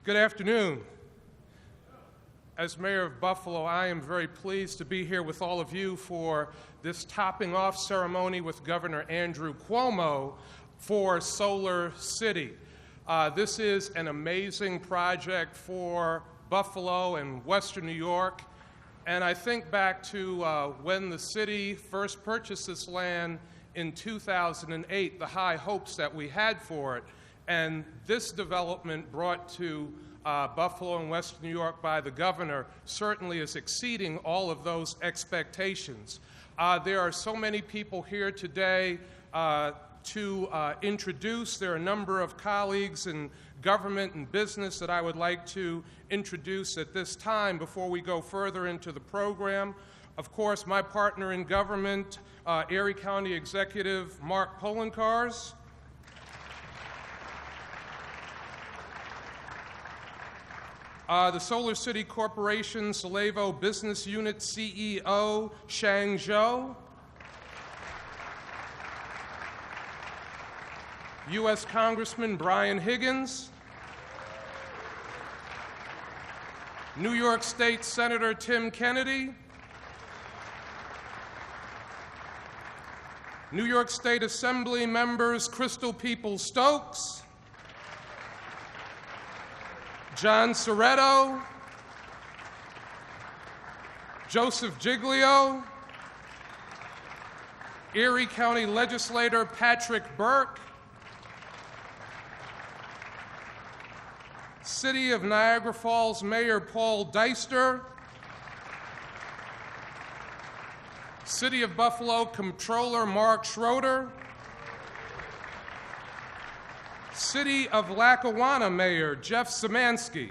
Good afternoon. As Mayor of Buffalo, I am very pleased to be here with all of you for this topping off ceremony with Governor Andrew Cuomo for Solar City. This is an amazing project for Buffalo and Western New York. And I think back to when the city first purchased this land in 2008, the high hopes that we had for it. And this development brought to Buffalo and Western New York by the governor certainly is exceeding all of those expectations. There are so many people here today to introduce. There are a number of colleagues in government and business that I would like to introduce at this time before we go further into the program. Of course, my partner in government, Erie County Executive Mark Poloncarz. The Solar City Corporation Salevo Business Unit CEO, Shang Shu. U.S. Congressman Brian Higgins. New York State Senator Tim Kennedy. New York State Assembly members Crystal Peoples-Stokes. John Soretto, Joseph Giglio, Erie County Legislator Patrick Burke, City of Niagara Falls Mayor Paul Deister, City of Buffalo Comptroller Mark Schroeder, City of Lackawanna Mayor Jeff Szymanski,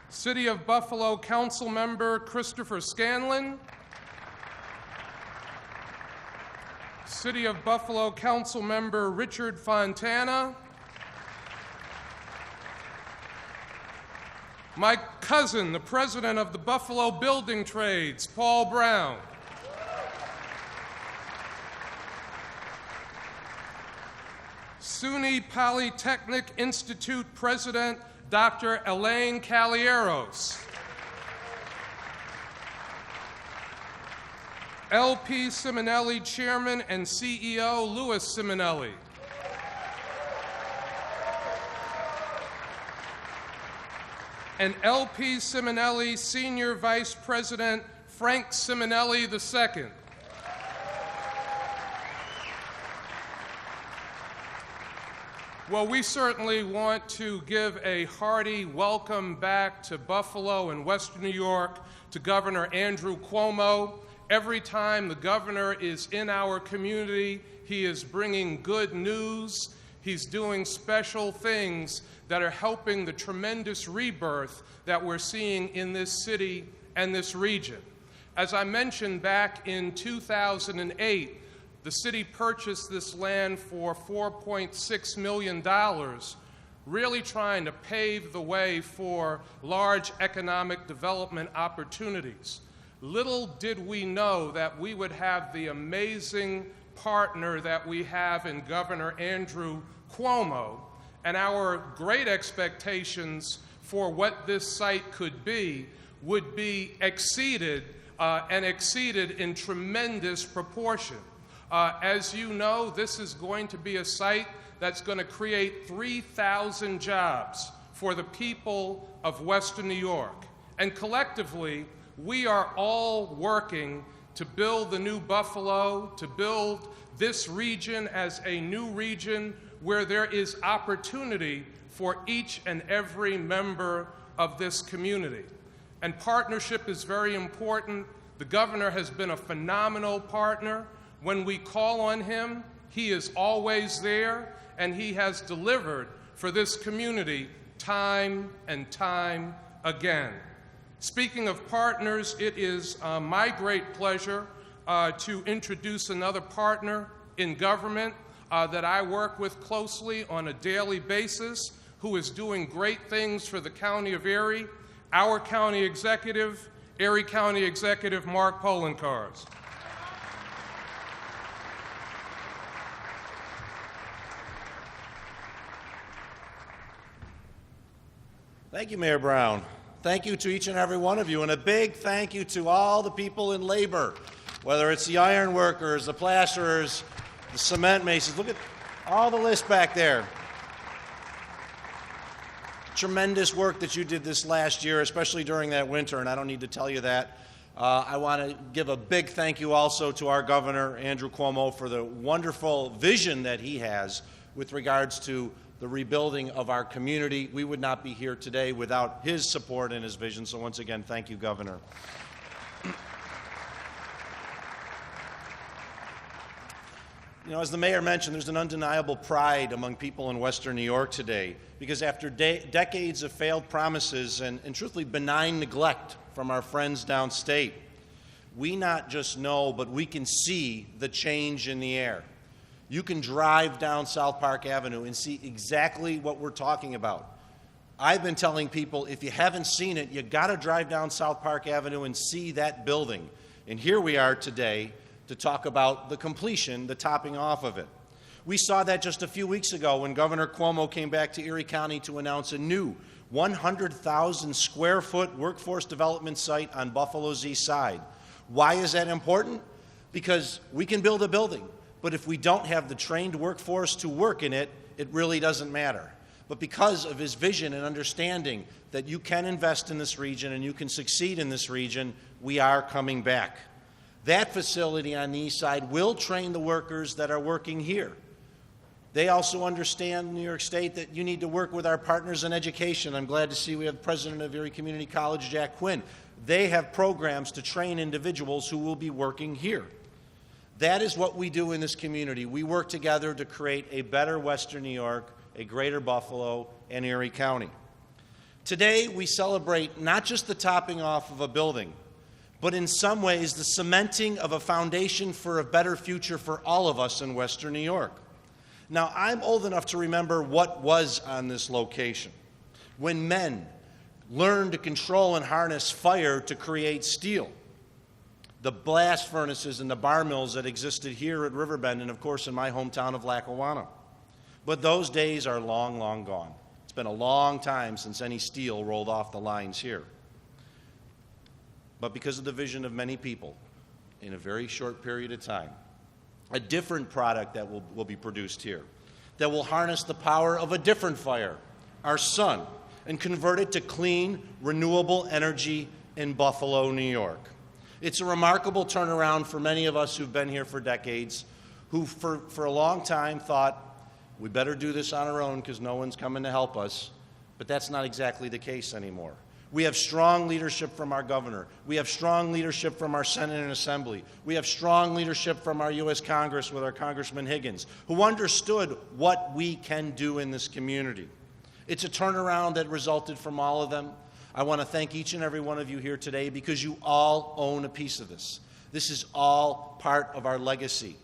City of Buffalo Council Member Christopher Scanlon, City of Buffalo Council Member Richard Fontana, my cousin, the President of the Buffalo Building Trades, Paul Brown, SUNY Polytechnic Institute President, Dr. Elaine Calieros. LP Simonelli Chairman and CEO, Louis Simonelli. And LP Simonelli Senior Vice President, Frank Simonelli II. Well, we certainly want to give a hearty welcome back to Buffalo and Western New York to Governor Andrew Cuomo. Every time the governor is in our community, he is bringing good news. He's doing special things that are helping the tremendous rebirth that we're seeing in this city and this region. As I mentioned, back in 2008, the city purchased this land for $4.6 million, really trying to pave the way for large economic development opportunities. Little did we know that we would have the amazing partner that we have in Governor Andrew Cuomo, and our great expectations for what this site could be would be exceeded in tremendous proportion. As you know, this is going to be a site that's going to create 3,000 jobs for the people of Western New York. And collectively, we are all working to build the new Buffalo, to build this region as a new region where there is opportunity for each and every member of this community. And partnership is very important. The governor has been a phenomenal partner. When we call on him, he is always there, and he has delivered for this community time and time again. Speaking of partners, it is my great pleasure to introduce another partner in government that I work with closely on a daily basis, who is doing great things for the County of Erie, our County Executive, Erie County Executive Mark Poloncarz. Thank you, Mayor Brown. Thank you to each and every one of you, and a big thank you to all the people in labor, whether it's the iron workers, the plasterers, the cement masons. Look at all the list back there. Tremendous work that you did this last year, especially during that winter, and I don't need to tell you that. I want to give a big thank you also to our governor, Andrew Cuomo, for the wonderful vision that he has with regards to the rebuilding of our community. We would not be here today without his support and his vision. So once again, thank you, Governor. You know, as the mayor mentioned, there's an undeniable pride among people in Western New York today, because after decades of failed promises and truthfully benign neglect from our friends downstate, we not just know, but we can see the change in the air. You can drive down South Park Avenue and see exactly what we're talking about. I've been telling people, if you haven't seen it, you got to drive down South Park Avenue and see that building. And here we are today to talk about the completion, the topping off of it. We saw that just a few weeks ago when Governor Cuomo came back to Erie County to announce a new 100,000 square foot workforce development site on Buffalo's east side. Why is that important? Because we can build a building, but if we don't have the trained workforce to work in it, it really doesn't matter. But because of his vision and understanding that you can invest in this region and you can succeed in this region, we are coming back. That facility on the east side will train the workers that are working here. They also understand in New York State that you need to work with our partners in education. I'm glad to see we have the president of Erie Community College, Jack Quinn. They have programs to train individuals who will be working here. That is what we do in this community. We work together to create a better Western New York, a greater Buffalo, and Erie County. Today, we celebrate not just the topping off of a building, but in some ways the cementing of a foundation for a better future for all of us in Western New York. Now, I'm old enough to remember what was on this location, when men learned to control and harness fire to create steel. The blast furnaces and the bar mills that existed here at RiverBend and, of course, in my hometown of Lackawanna. But those days are long, long gone. It's been a long time since any steel rolled off the lines here. But because of the vision of many people, in a very short period of time, a different product that will be produced here that will harness the power of a different fire, our sun, and convert it to clean, renewable energy in Buffalo, New York. It's a remarkable turnaround for many of us who've been here for decades, who for a long time thought, we better do this on our own because no one's coming to help us. But that's not exactly the case anymore. We have strong leadership from our governor. We have strong leadership from our Senate and Assembly. We have strong leadership from our U.S. Congress with our Congressman Higgins, who understood what we can do in this community. It's a turnaround that resulted from all of them. I want to thank each and every one of you here today because you all own a piece of this. This is all part of our legacy.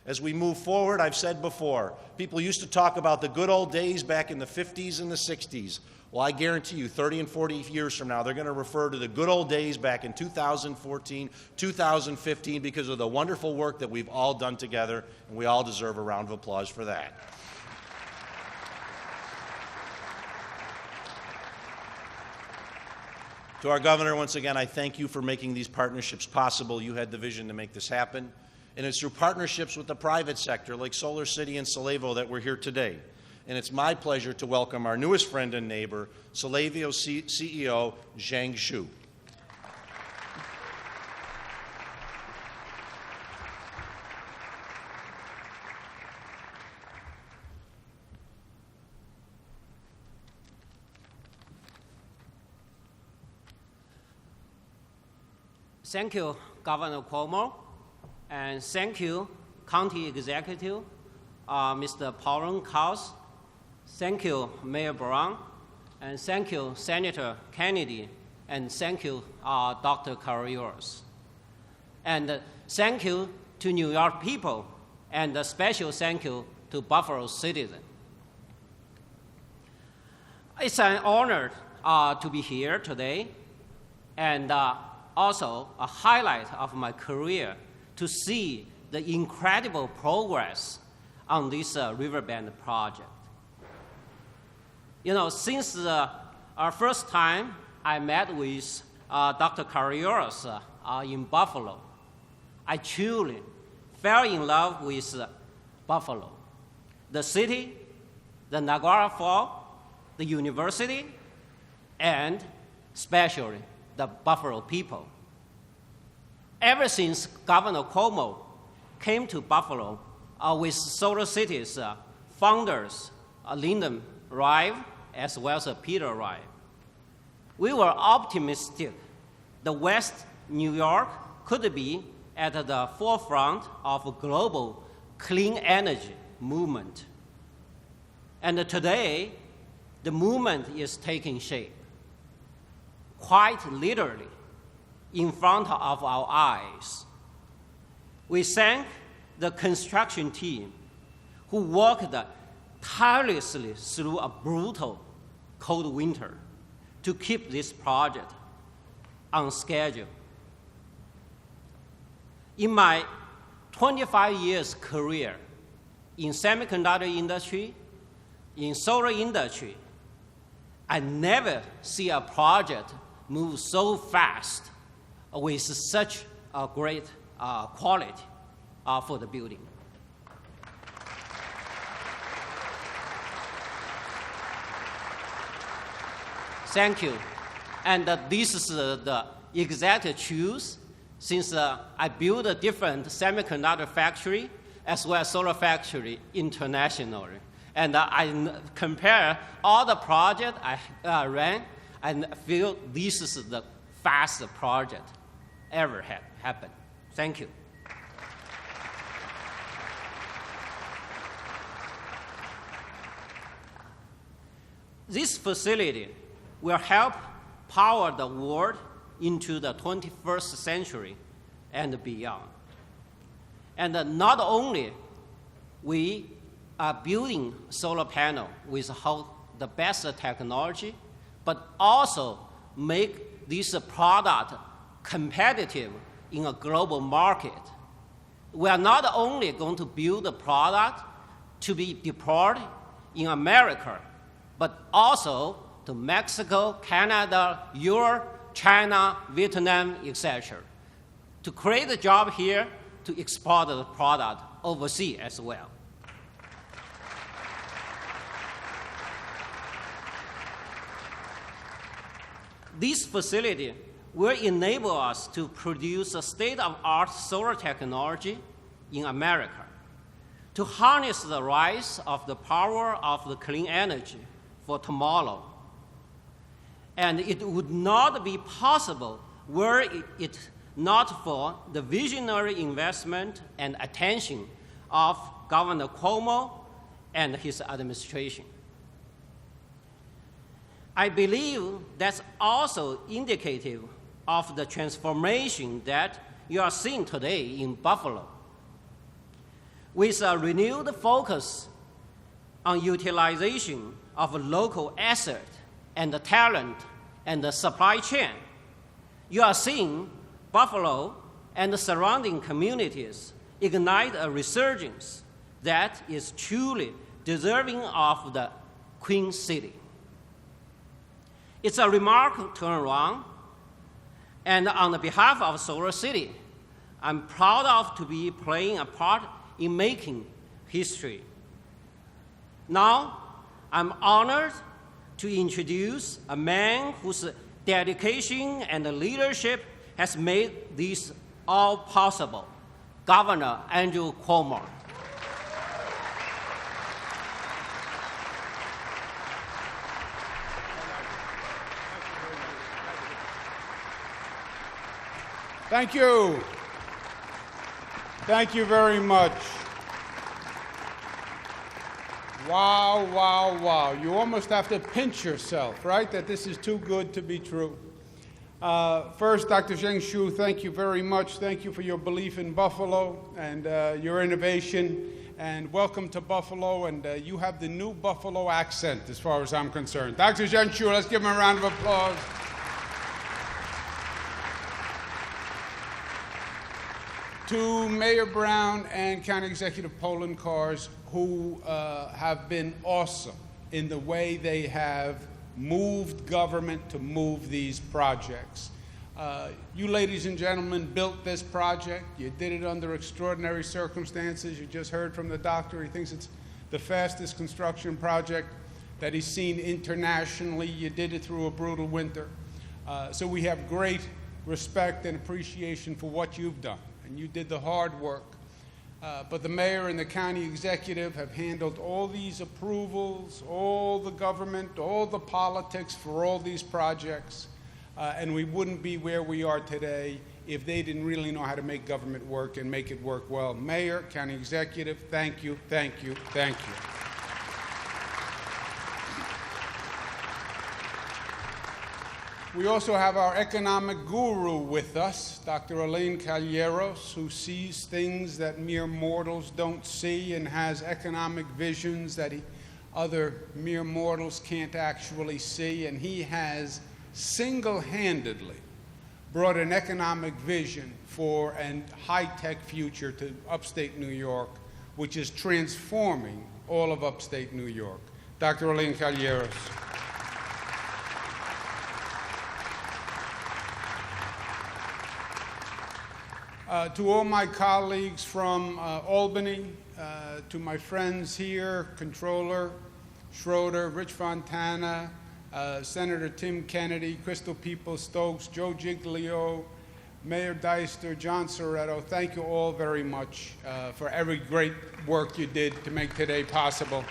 As we move forward, I've said before, people used to talk about the good old days back in the 50s and the 60s. Well, I guarantee you 30 and 40 years from now, they're going to refer to the good old days back in 2014, 2015 because of the wonderful work that we've all done together, and we all deserve a round of applause for that. To our governor, once again, I thank you for making these partnerships possible. You had the vision to make this happen. And it's through partnerships with the private sector like SolarCity and Solevo that we're here today. And it's my pleasure to welcome our newest friend and neighbor, Solevo CEO, Shang Shu. Thank you, Governor Cuomo, and thank you, County Executive, Mr. Pauline Kaus. Thank you, Mayor Brown, and thank you, Senator Kennedy, and thank you, Dr. Carreras. And thank you to New York people, and a special thank you to Buffalo citizens. It's an honor to be here today, and also a highlight of my career to see the incredible progress on this RiverBend project. You know, since the First time I met with Dr. Carrieros in Buffalo, I truly fell in love with Buffalo, the city, the Niagara Falls, the university, and especially the Buffalo people. Ever since Governor Cuomo came to Buffalo with SolarCity's founders, Lyndon Rive, as well as Peter Rive, we were optimistic the West New York could be at the forefront of a global clean energy movement. And today, the movement is taking shape, quite literally, in front of our eyes. We thank the construction team who worked tirelessly through a brutal cold winter to keep this project on schedule. In my 25 years career in semiconductor industry, in solar industry, I never see a project move so fast with such a great quality for the building. Thank you. And this is the exact truth since I built a different semiconductor factory as well as solar factory internationally. And I compare all the projects I ran and feel this is the fastest project ever had happened. Thank you. This facility will help power the world into the 21st century and beyond. And not only we are building solar panel with the best technology, but also make this product competitive in a global market. We are not only going to build a product to be deployed in America, but also to Mexico, Canada, Europe, China, Vietnam, etc., to create a job here, to export the product overseas as well. This facility will enable us to produce a state-of-the-art solar technology in America, to harness the rise of the power of the clean energy for tomorrow. And it would not be possible were it not for the visionary investment and attention of Governor Cuomo and his administration. I believe that's also indicative of the transformation that you are seeing today in Buffalo. With a renewed focus on utilization of local asset and the talent and the supply chain, you are seeing Buffalo and the surrounding communities ignite a resurgence that is truly deserving of the Queen City. It's a remarkable turnaround, and on the behalf of SolarCity, I'm proud of to be playing a part in making history. Now, I'm honored to introduce a man whose dedication and leadership has made this all possible, Governor Andrew Cuomo. Thank you. Thank you very much. Wow, wow, wow. You almost have to pinch yourself, right? That this is too good to be true. First, Dr. Shang Shu, thank you very much. Thank you for your belief in Buffalo and your innovation. And welcome to Buffalo. And you have the new Buffalo accent, as far as I'm concerned. Dr. Shang Shu, let's give him a round of applause. To Mayor Brown and County Executive Poloncarz, who have been awesome in the way they have moved government to move these projects. You ladies and gentlemen built this project. You did it under extraordinary circumstances. You just heard from the doctor. He thinks it's the fastest construction project that he's seen internationally. You did it through a brutal winter. So we have great respect and appreciation for what you've done. And you did the hard work. But the mayor and the county executive have handled all these approvals, all the government, all the politics for all these projects. And we wouldn't be where we are today if they didn't really know how to make government work and make it work well. Mayor, county executive, thank you, thank you, thank you. We also have our economic guru with us, Dr. Elaine Calleros, who sees things that mere mortals don't see and has economic visions that other mere mortals can't actually see. And he has single-handedly brought an economic vision for a high-tech future to upstate New York, which is transforming all of upstate New York. Dr. Elaine Calleros. To all my colleagues from Albany, to my friends here, Controller Schroeder, Rich Fontana, Senator Tim Kennedy, Crystal Peoples-Stokes, Joe Giglio, Mayor Deister, John Soretto, thank you all very much for every great work you did to make today possible.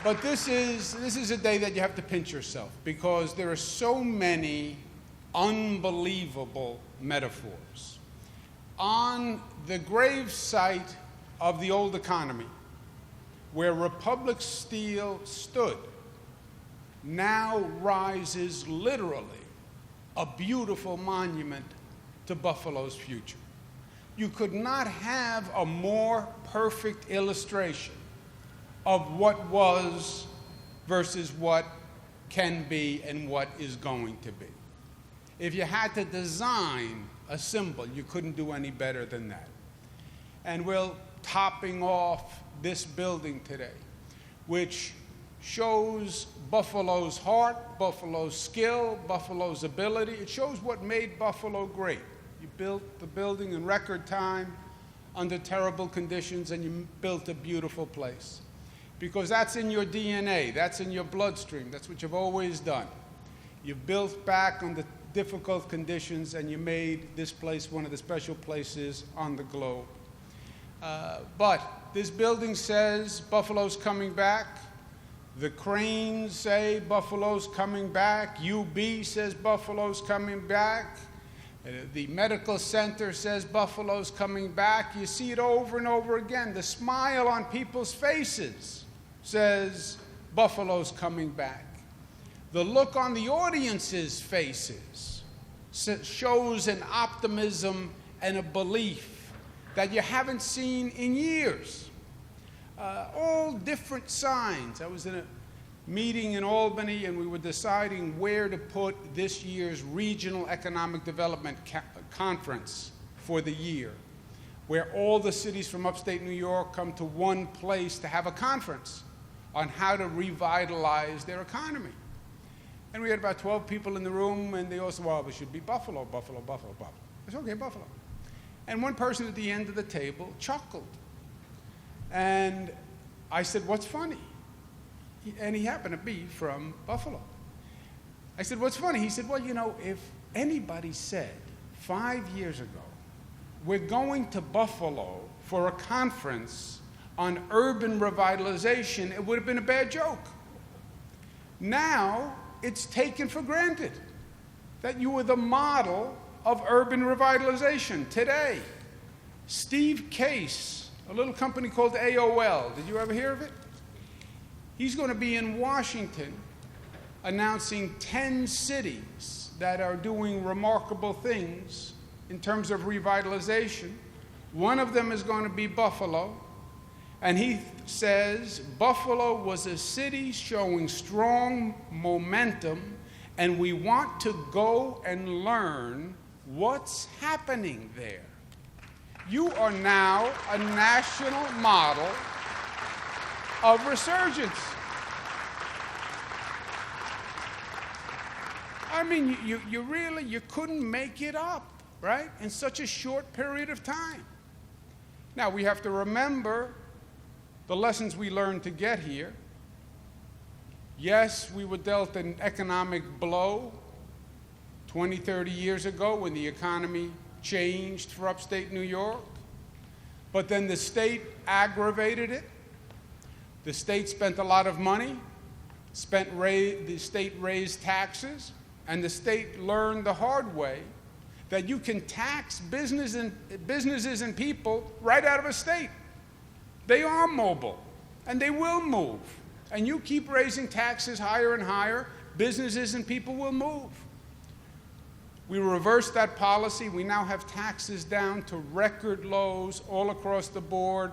But this is a day that you have to pinch yourself, because there are so many unbelievable metaphors. On the grave site of the old economy, where Republic Steel stood, now rises literally a beautiful monument to Buffalo's future. You could not have a more perfect illustration of what was versus what can be and what is going to be. If you had to design a symbol, you couldn't do any better than that. And we're topping off this building today, which shows Buffalo's heart, Buffalo's skill, Buffalo's ability. It shows what made Buffalo great. You built the building in record time, under terrible conditions, and you built a beautiful place. Because that's in your DNA, that's in your bloodstream, that's what you've always done. You've built back under difficult conditions, and you made this place one of the special places on the globe. But this building says Buffalo's coming back. The cranes say Buffalo's coming back. UB says Buffalo's coming back. The medical center says Buffalo's coming back. You see it over and over again. The smile on people's faces says Buffalo's coming back. The look on the audience's faces shows an optimism and a belief that you haven't seen in years. All different signs. I was in a meeting in Albany, and we were deciding where to put this year's Regional Economic Development Conference for the year, where all the cities from upstate New York come to one place to have a conference on how to revitalize their economy. And we had about 12 people in the room, and they all said, well, it should be Buffalo, Buffalo, Buffalo, Buffalo. I said, okay, Buffalo. And one person at the end of the table chuckled. And I said, what's funny? And he happened to be from Buffalo. I said, what's funny? He said, well, you know, if anybody said 5 years ago, we're going to Buffalo for a conference on urban revitalization, it would have been a bad joke. Now, it's taken for granted that you were the model of urban revitalization. Today, Steve Case, a little company called AOL, did you ever hear of it? He's going to be in Washington announcing 10 cities that are doing remarkable things in terms of revitalization. One of them is going to be Buffalo. And he says Buffalo was a city showing strong momentum, and we want to go and learn what's happening there. You are now a national model of resurgence. I mean, you really, you couldn't make it up, right? In such a short period of time. Now, we have to remember the lessons we learned to get here. Yes, we were dealt an economic blow 20, 30 years ago when the economy changed for upstate New York. But then the state aggravated it. The state spent a lot of money. The state raised taxes. And the state learned the hard way that you can tax businesses and people right out of a state. They are mobile, and they will move. And you keep raising taxes higher and higher, businesses and people will move. We reversed that policy. We now have taxes down to record lows all across the board.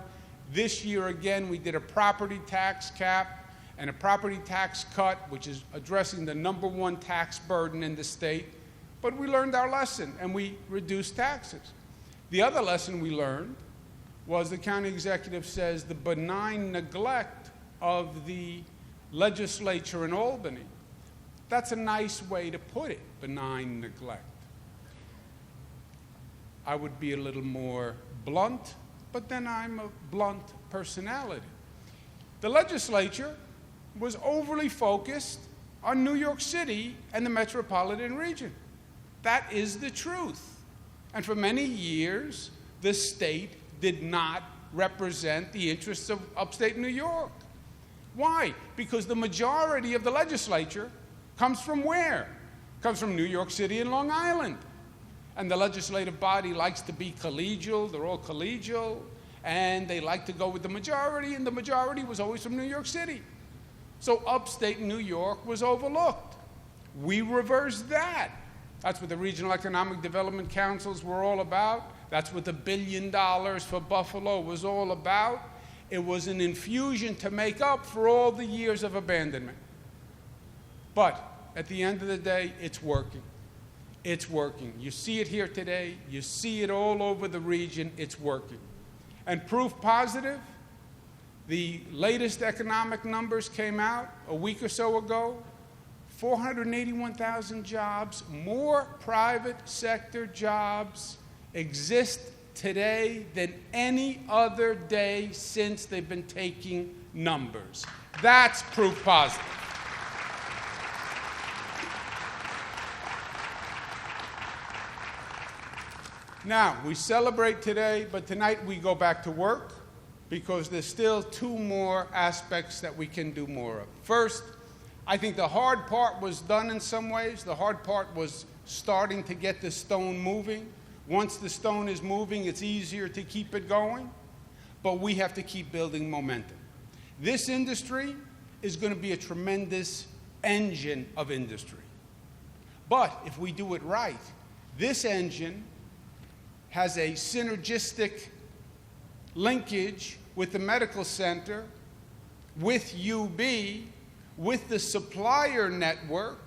This year, again, we did a property tax cap and a property tax cut, which is addressing the #1 tax burden in the state. But we learned our lesson, and we reduced taxes. The other lesson we learned was the county executive says the benign neglect of the legislature in Albany. That's a nice way to put it, benign neglect. I would be a little more blunt, but then I'm a blunt personality. The legislature was overly focused on New York City and the metropolitan region. That is the truth. And for many years, the state did not represent the interests of upstate New York. Why? Because the majority of the legislature comes from where? Comes from New York City and Long Island. And the legislative body likes to be collegial, they're all collegial, and they like to go with the majority, and the majority was always from New York City. So upstate New York was overlooked. We reversed that. That's what the Regional Economic Development Councils were all about. That's what the $1 billion for Buffalo was all about. It was an infusion to make up for all the years of abandonment. But at the end of the day, it's working. It's working. You see it here today. You see it all over the region. It's working. And proof positive, the latest economic numbers came out a week or so ago. 481,000 jobs, more private sector jobs exist today than any other day since they've been taking numbers. That's proof positive. Now, we celebrate today, but tonight we go back to work because there's still 2 more aspects that we can do more of. First, I think the hard part was done in some ways. The hard part was starting to get the stone moving. Once the stone is moving, it's easier to keep it going, but we have to keep building momentum. This industry is going to be a tremendous engine of industry. But if we do it right, this engine has a synergistic linkage with the medical center, with UB, with the supplier network,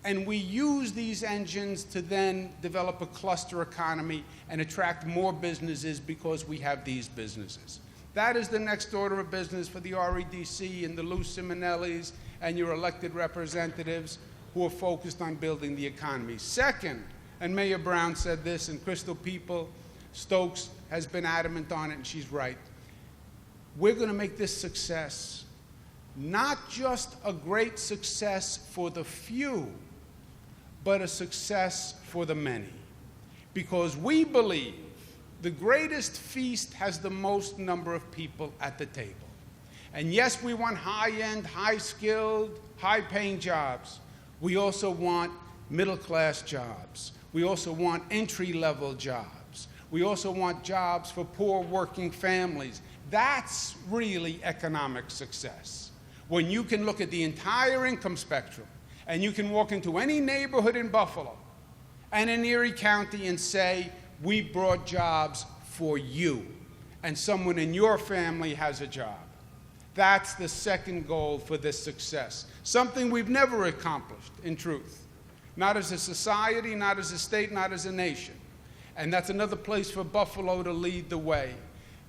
and we use these engines to then develop a cluster economy and attract more businesses because we have these businesses. That is the next order of business for the REDC and the Lou Simonellis and your elected representatives who are focused on building the economy. Second, and Mayor Brown said this, and Crystal Stokes has been adamant on it, and she's right. We're going to make this success not just a great success for the few, but a success for the many. Because we believe the greatest feast has the most number of people at the table. And yes, we want high-end, high-skilled, high-paying jobs. We also want middle-class jobs. We also want entry-level jobs. We also want jobs for poor working families. That's really economic success. When you can look at the entire income spectrum and you can walk into any neighborhood in Buffalo and in Erie County and say, we brought jobs for you, and someone in your family has a job. That's the second goal for this success, something we've never accomplished, in truth. Not as a society, not as a state, not as a nation. And that's another place for Buffalo to lead the way,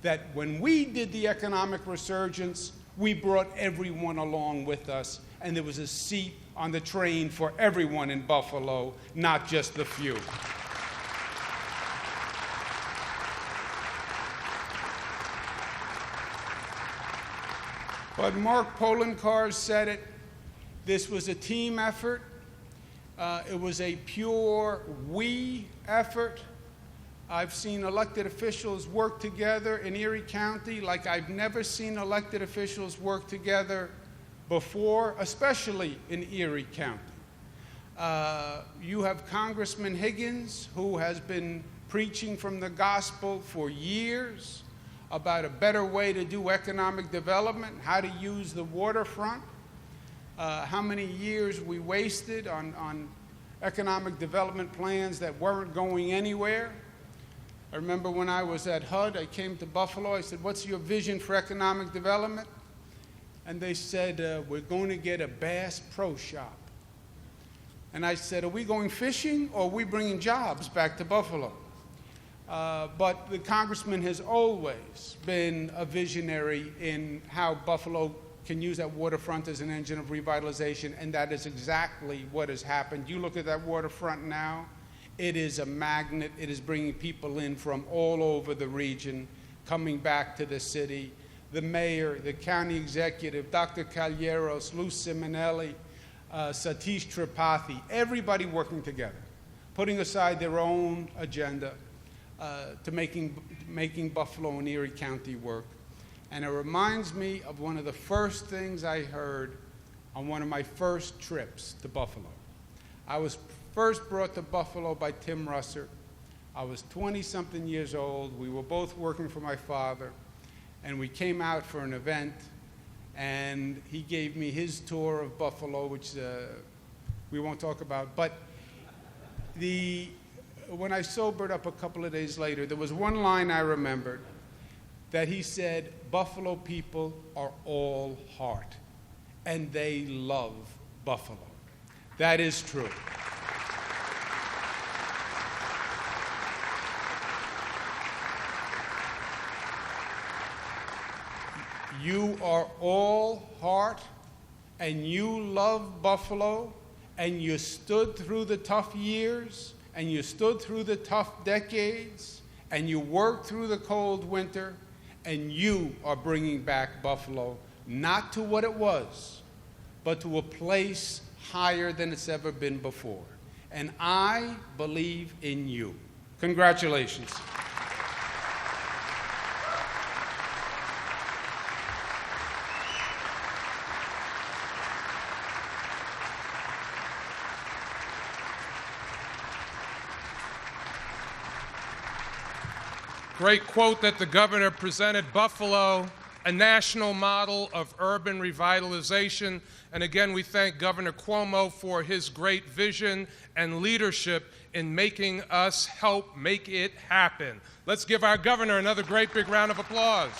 that when we did the economic resurgence, we brought everyone along with us, and there was a seat on the train for everyone in Buffalo, not just the few. But Mark Poloncarz said it. This was a team effort. It was a pure we effort. I've seen elected officials work together in Erie County like I've never seen elected officials work together before, especially in Erie County. You have Congressman Higgins, who has been preaching from the gospel for years about a better way to do economic development, how to use the waterfront, how many years we wasted on economic development plans that weren't going anywhere. I remember when I was at HUD, I came to Buffalo, I said, "What's your vision for economic development?" And they said, "We're going to get a Bass Pro Shop." And I said, "Are we going fishing or are we bringing jobs back to Buffalo?" But the congressman has always been a visionary in how Buffalo can use that waterfront as an engine of revitalization, and that is exactly what has happened. You look at that waterfront now, it is a magnet. It is bringing people in from all over the region, coming back to the city. The mayor, the county executive, Dr. Calleros, Lou Simonelli, Satish Tripathi, everybody working together, putting aside their own agenda to making Buffalo and Erie County work. And it reminds me of one of the first things I heard on one of my first trips to Buffalo. I was first brought to Buffalo by Tim Russer. I was 20-something years old. We were both working for my father, and we came out for an event, and he gave me his tour of Buffalo, which we won't talk about. But when I sobered up a couple of days later, there was one line I remembered that he said, "Buffalo people are all heart, and they love Buffalo." That is true. You are all heart, and you love Buffalo, and you stood through the tough years, and you stood through the tough decades, and you worked through the cold winter, and you are bringing back Buffalo, not to what it was, but to a place higher than it's ever been before. And I believe in you. Congratulations. Great quote that the governor presented. Buffalo, a national model of urban revitalization. And again, we thank Governor Cuomo for his great vision and leadership in making us help make it happen. Let's give our governor another great big round of applause.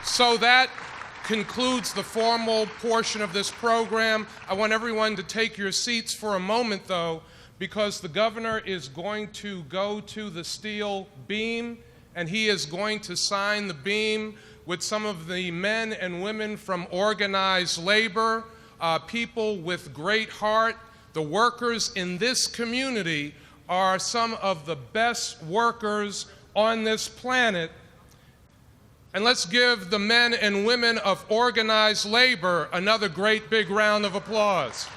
So that concludes the formal portion of this program. I want everyone to take your seats for a moment, though, because the governor is going to go to the steel beam, and he is going to sign the beam with some of the men and women from organized labor, people with great heart. The workers in this community are some of the best workers on this planet. And let's give the men and women of organized labor another great big round of applause.